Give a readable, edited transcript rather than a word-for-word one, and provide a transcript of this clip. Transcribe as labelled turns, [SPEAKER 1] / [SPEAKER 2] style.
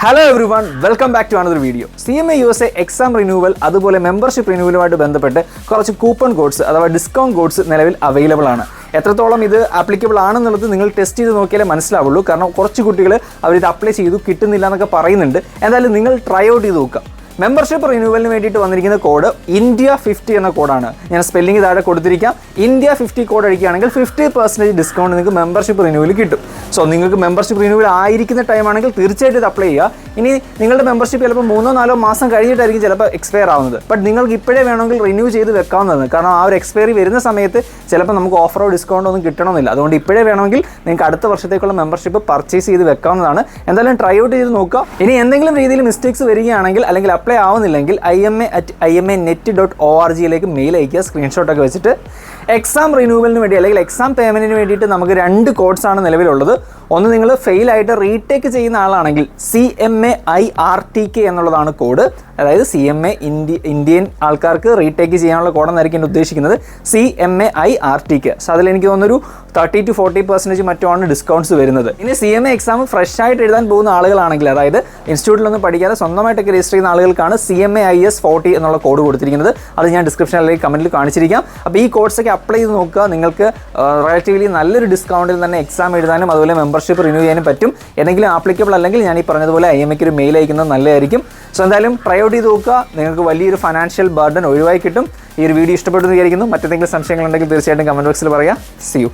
[SPEAKER 1] Hello everyone, welcome back to another video. CMA USA exam renewal അതുപോലെ membership റിന്യൂവലുമായിട്ട് ബന്ധപ്പെട്ട് കുറച്ച് coupon codes അഥവാ ഡിസ്കൗണ്ട് കോഡ്സ് നിലവിൽ അവൈലബിൾ ആണ്. എത്രത്തോളം ഇത് ആപ്ലിക്കബിൾ ആണെന്നുള്ളത് നിങ്ങൾ ടെസ്റ്റ് ചെയ്ത് നോക്കിയാലേ മനസ്സിലാവുള്ളൂ. കാരണം കുറച്ച് കുട്ടികൾ അവരിത് അപ്ലൈ ചെയ്തു കിട്ടുന്നില്ല എന്നൊക്കെ പറയുന്നുണ്ട്. എന്തായാലും നിങ്ങൾ ട്രൈ ഔട്ട് ചെയ്ത് നോക്കുക. മെമ്പർഷിപ്പ് റിന്യൂവലിന് വേണ്ടിയിട്ട് വന്നിരിക്കുന്ന കോഡ് ഇന്ത്യ 50 എന്ന കോഡാണ്. ഞാൻ സ്പെല്ലിംഗ് താഴെ കൊടുത്തിരിക്കാം. ഇന്ത്യ 50 കോഡ് അടിക്കുകയാണെങ്കിൽ 50% ഡിസ്കൗണ്ട് നിങ്ങൾക്ക് മെമ്പർഷിപ്പ് റിന്യൂവൽ കിട്ടും. സോ നിങ്ങൾക്ക് മെമ്പർഷിപ്പ് റിന്യൂവൽ ആയിരിക്കുന്ന ടൈം ആണെങ്കിൽ തീർച്ചയായിട്ടും ഇത് അപ്ലൈ ചെയ്യുക. ഇനി നിങ്ങളുടെ മെമ്പർഷിപ്പ് ചിലപ്പോൾ 3-4 മാസം കഴിഞ്ഞിട്ടായിരിക്കും ചിലപ്പോൾ എക്സ്പയർ ആവുന്നത്. ബട്ട് നിങ്ങൾക്ക് ഇപ്പോഴേ വേണമെങ്കിൽ റിന്യൂ ചെയ്ത് വെക്കാവുന്നതാണ്. കാരണം ആ ഒരു എക്സ്പയറി വരുന്ന സമയത്ത് ചിലപ്പോൾ നമുക്ക് ഓഫറോ ഡിസ്കൗണ്ടോ ഒന്നും കിട്ടണമെന്നില്ല. അതുകൊണ്ട് ഇപ്പോഴേ വേണമെങ്കിൽ നിങ്ങൾക്ക് അടുത്ത വർഷത്തേക്കുള്ള മെമ്പർഷിപ്പ് പർച്ചേസ് ചെയ്ത് വെക്കാവുന്നതാണ്. എന്തായാലും ട്രൈ ഔട്ട് ചെയ്ത് നോക്കുക. ഇനി എന്തെങ്കിലും രീതിയിൽ മിസ്റ്റേക്സ് വരികയാണെങ്കിൽ അല്ലെങ്കിൽ അപ്ലൈ ആവുന്നില്ലെങ്കിൽ ima@imanet.org മെയിൽ അയക്കുക, സ്ക്രീൻഷോട്ടൊക്കെ വെച്ചിട്ട്. എക്സാം റിന്യൂവലിന് വേണ്ടി അല്ലെങ്കിൽ എക്സാം പേയ്മെൻറ്റിന് വേണ്ടിയിട്ട് നമുക്ക് 2 കോഡ്സാണ് നിലവിലുള്ളത്. ഒന്ന്, നിങ്ങൾ ഫെയിലായിട്ട് റീടേക്ക് ചെയ്യുന്ന ആളാണെങ്കിൽ CMA IRTK എന്നുള്ളതാണ് കോഡ്. അതായത് CMA ഇന്ത്യൻ ആൾക്കാർക്ക് റീടേക്ക് ചെയ്യാനുള്ള കോഡെന്നായിരിക്കും ഞാൻ ഉദ്ദേശിക്കുന്നത്. CMA IRTK. സോ അതിൽ എനിക്ക് തോന്നുന്നൊരു 30-40% മറ്റുമാണ് ഡിസ്കൗണ്ട്സ് വരുന്നത്. ഇനി CMA എക്സാം ഫ്രഷ് ആയിട്ട് എഴുതാൻ പോകുന്ന ആളുകളാണെങ്കിൽ, അതായത് ഇൻസ്റ്റിറ്റ്യൂട്ടിലൊന്നും പഠിക്കാതെ സ്വന്തമായിട്ടൊക്കെ രജിസ്റ്റർ ചെയ്യുന്ന ആളുകൾക്കാണ് CMA IS 40 എന്നുള്ള കോഡ് കൊടുത്തിരിക്കുന്നത്. അത് ഞാൻ ഡിസ്ക്രിപ്ഷനിൽ അല്ലെങ്കിൽ കമൻറ്റിൽ കാണിച്ചിരിക്കാം. അപ്പോൾ ഈ കോഡ്സൊക്കെ അപ്ലൈ ചെയ്ത് നോക്കുക. നിങ്ങൾക്ക് റിലേറ്റീവ്ലി നല്ലൊരു ഡിസ്കൗണ്ടിൽ തന്നെ എക്സാം എഴുതാനും അതുപോലെ മെമ്പർഷിപ്പ് റിന്യൂ ചെയ്യാനും പറ്റും. ഏതെങ്കിലും ആപ്ലിക്കബിൾ അല്ലെങ്കിൽ ഞാൻ ഈ പറഞ്ഞതുപോലെ IMAക്ക് ഒരു മെയിൽ അയക്കുന്നത് നല്ലതായിരിക്കും. സോ എന്തായാലും ട്രൈ ഔട്ട് ചെയ്ത് നോക്കുക. നിങ്ങൾക്ക് വലിയൊരു ഫൈനാൻഷ്യൽ ബർഡൻ ഒഴിവായി കിട്ടും. ഈ ഒരു വീഡിയോ ഇഷ്ടപ്പെട്ടു എന്ന് വിചാരിക്കുന്നു. മറ്റെന്തെങ്കിലും സംശയങ്ങളുണ്ടെങ്കിൽ തീർച്ചയായിട്ടും കമൻറ്റ് ബോക്സിൽ പറയാം. See U.